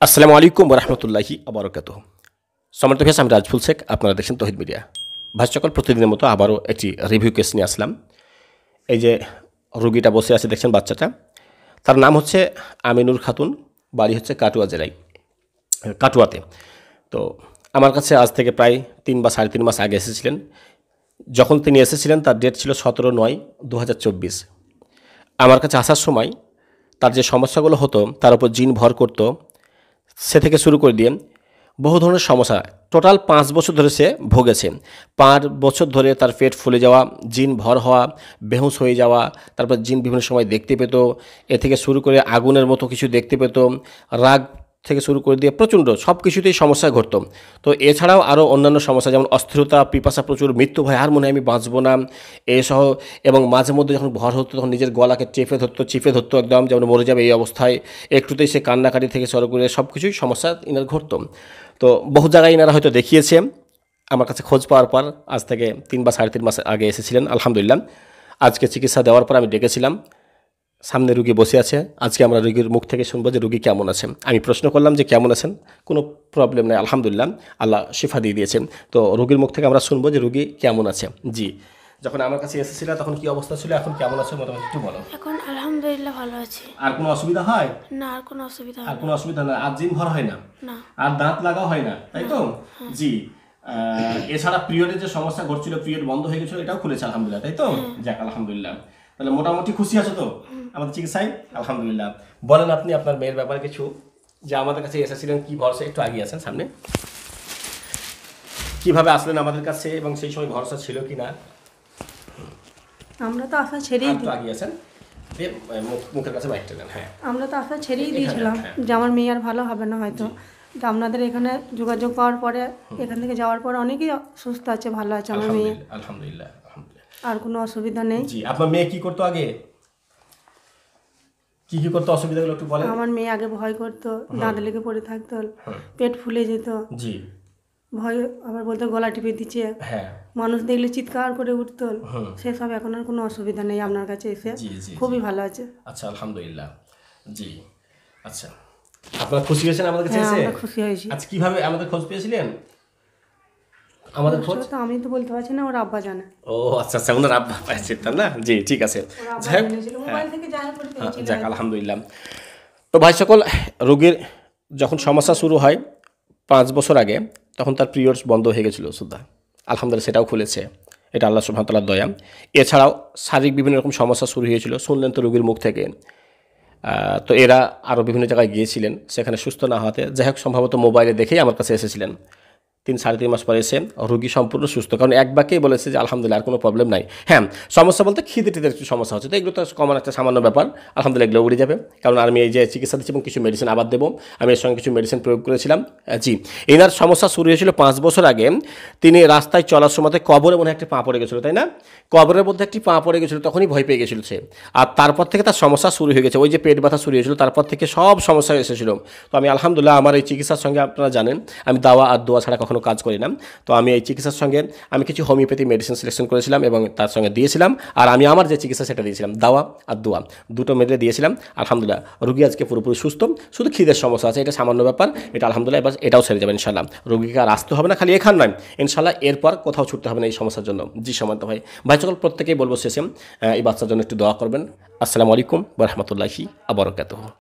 আসসালামু আলাইকুম রহমতুল্লাহি আবরকাতুহ। সম্মানিত ভিউয়ার্স, আমি রাজফুল শেখ, আপনারা দেখছেন তৌহিদ মিডিয়া। ভাই সকল, প্রতিদিনের মতো আবারও একটি রিভিউ কেস নিয়ে আসলাম। এই যে রোগীটা বসে আছে দেখছেন, বাচ্চাটা, তার নাম হচ্ছে আমিনুর খাতুন, বাড়ি হচ্ছে কাটুয়া জেলায়, কাটুয়াতে। তো আমার কাছে আজ থেকে প্রায় 3 বা 3.5 মাস আগে এসেছিলেন। যখন তিনি এসেছিলেন তার ডেট ছিল 17/9/2024। আমার কাছে আসার সময় তার যে সমস্যাগুলো হতো, তার উপর জিন ভর করতো, সে থেকে শুরু করে দিয়ে বহু ধরনের সমস্যা, টোটাল 5 বছর ধরে সে ভুগেছে। 5 বছর ধরে তার পেট ফুলে যাওয়া, জিন ভর হওয়া, বেহুশ হয়ে যাওয়া, তারপর জিন বিভিন্ন সময় দেখতে পেত, এ থেকে শুরু করে আগুনের মতো কিছু দেখতে পেত, রাগ থেকে শুরু করে দিয়ে প্রচণ্ড সব কিছুতেই সমস্যা ঘটতো। তো এছাড়াও আরও অন্যান্য সমস্যা, যেমন অস্থিরতা, পিপাসা প্রচুর, মৃত্যু ভয়, আর মনে হয় আমি বাঁচবো না এসহ। এবং মাঝে মধ্যে যখন ভর হতো তখন নিজের গলাকে চিপে ধরতো একদম, যেমন মরে যাবে এই অবস্থায়। একটুতেই সে কান্নাকাটি থেকে শুরু করে সব কিছুই সমস্যা ইনার ঘটতো। তো বহু জায়গায় ইনারা হয়তো দেখিয়েছে। আমার কাছে খোঁজ পাওয়ার পর আজ থেকে 3 বা 3.5 মাস আগে এসেছিলেন। আলহামদুলিল্লাহ, আজকে চিকিৎসা দেওয়ার পর আমি ডেকেছিলাম, সামনে রুগী বসে আছে। আজকে আমরা রুগীর মুখ থেকে শুনবো যে রুগী কেমন আছেন। আমি প্রশ্ন করলাম যে কেমন আছেন, কোনো প্রবলেম নেই আলহামদুলিল্লাহ, আল্লাহ শিফা দিয়ে দিয়েছেন। তো রুগীর মুখ থেকে আমরা শুনবো যে রুগী কেমন আছে। জি, যখন আমার কাছে এসেছিল তখন কি অবস্থা ছিল, এখন কেমন আছে মোটামুটি একটু বলো। এখন আলহামদুলিল্লাহ ভালো আছি। আর কোনো অসুবিধা হয় না, আর কোনো অসুবিধা আর কোনো অসুবিধা না, আর জিন ভর হয় না, না। আর দাঁত লাগা হয় না, তাই তো? জি। এছাড়া পিরিয়ডের যে সমস্যা ঘটছিল, পিরিয়ড বন্ধ হয়ে গেছিল, এটাও খুলেছে আলহামদুলিল্লাহ, তাই তো? যাক আলহামদুলিল্লাহ, তাহলে মোটামুটি খুশি আছো তো আমাদের চিকিৎসায়? আলহামদুলিল্লাহ। বলেন আপনি আপনার মেয়ের ব্যাপারে কিছু, যে আমাদের কাছে এসেছিলেন কি ভরসা, একটু আগিয়ে আছেন সামনে, কিভাবে আসলেন আমাদের কাছে এবং সেই সময় ভরসা ছিল কিনা? আমরা তো আশা ছেড়েই একটু আগিয়ে আছেন, মুখের কাছে মাইকটা দেন। হ্যাঁ, আমরা তো আশা ছেড়েই দিয়েছিলাম যে আমার মেয়ে আর ভালো হবে না হয়তো। তো আপনাদের এখানে যোগাযোগ পাওয়ার পরে, এখান থেকে যাওয়ার পরে অনেকেই সুস্থ আছে, ভালো আছে আমার মেয়ে। আলহামদুলিল্লাহ। আর কোনো অসুবিধা নেই। জি, আপনার মেয়ে কি করতো আগে, কি কি করতো, অসুবিধাগুলো একটু বলেন। আমার মেয়ে আগে ভয় করতো, দাঁত লেগে পড়ে থাকতো, পেট ফুলে যেত। জি। ভয়, আবার বলতো গলা টিপে দিচ্ছে, হ্যাঁ, মানুষ দেখলে চিৎকার করে উঠতো। সেসব এখন আর কোনো অসুবিধা নেই, আপনার কাছে এসে খুবই ভালো আছে। আচ্ছা আলহামদুলিল্লাহ। জি, আচ্ছা, আপনারা খুশি হয়েছেন আমাদের কাছে হ্যাঁ, এসে? আমরা খুশি হয়েছি। আচ্ছা, কিভাবে আমাদের খোঁজ পেয়েছিলেন? আমাদের খোঁজ তো আমি তো বলতে পারছি না, ওর আব্বা জানে। ও আচ্ছা আচ্ছা, ওনার আব্বা পাইছে তাই না? জি, ঠিক আছে। যাই হোক, মোবাইল থেকে জানা করে পেয়েছিল। যাক আলহামদুলিল্লাহ। তো ভাই সকল, রোগীর যখন সমস্যা শুরু হয় 5 বছর আগে, তখন তার পিরিয়ডস বন্ধ হয়ে গেছিলো সুদ্ধা। আলহামদুলিল্লাহ, সেটাও খুলেছে, এটা আল্লাহ সুবহানাহু ওয়া তাআলার দয়া। এছাড়াও শারীরিক বিভিন্ন রকম সমস্যা শুরু হয়েছিল, শুনলেন তো রোগীর মুখ থেকে। তো এরা আরও বিভিন্ন জায়গায় গিয়েছিলেন, সেখানে সুস্থ না হওয়াতে, যাই হোক, সম্ভবত মোবাইলে দেখেই আমার কাছে এসেছিলেন। 3-3.5 মাস পরে এসে রোগী সম্পূর্ণ সুস্থ, কারণ এক বাক্যেই বলেছে যে আলহামদুলিল্লাহ আর কোনো প্রবলেম নাই। হ্যাঁ, সমস্যা বলতে খিদে টিদের একটু সমস্যা হচ্ছে, তো এগুলো তো কমন একটা সামান্য ব্যাপার। আলহামদুলিল্লাহ, এগুলো উড়ে যাবে, কারণ আমি এই যে চিকিৎসা দিচ্ছি এবং কিছু মেডিসিন আবার দেবো, আমি এর সঙ্গে কিছু মেডিসিন প্রয়োগ করেছিলাম। জি, এনার সমস্যা শুরু হয়েছিল 5 বছর আগে। তিনি রাস্তায় চলার সময়তে কবরে মনে একটি পা পড়ে গেছিলো, তাই না? কবরের মধ্যে একটি পা পড়ে গেছিলো, তখনই ভয় পেয়ে গেছিল সে। আর তারপর থেকে তার সমস্যা শুরু হয়ে গেছে, ওই যে পেট ব্যথা শুরু হয়েছিল, তারপর থেকে সব সমস্যা এসেছিল। তো আমি আলহামদুলিল্লাহ, আমার এই চিকিৎসার সঙ্গে, আপনারা জানেন আমি দাওয়া আর দোয়া ছাড়া কখনো কাজ করি না। তো আমি এই চিকিৎসার সঙ্গে আমি কিছু হোমিওপ্যাথি মেডিসিন সিলেকশন করেছিলাম এবং তার সঙ্গে দিয়েছিলাম। আর আমি আমার যে চিকিৎসা সেটা দিয়েছিলাম, দাওয়া আর দোয়া দুটো মেরে দিয়েছিলাম। আলহামদুলিল্লাহ, রোগী আজকে পুরোপুরি সুস্থ, শুধু খিদের সমস্যা আছে, এটা সামান্য ব্যাপার, এটা আলহামদুলিল্লাহ এবার এটাও সেরে যাবে ইনশাল্লাহ। রোগীকে আর আসতে হবে না, খালি এখান নয়, ইনশাল্লাহ এরপর কোথাও ছুটতে হবে না এই সমস্যার জন্য। জি সমান্ত ভাই সকল, প্রত্যেকেই বলবো শেষে এই বাচ্চার জন্য একটু দোয়া করবেন। আসসালামু আলাইকুম ওয়া রাহমাতুল্লাহি ওয়া বারাকাতুহু।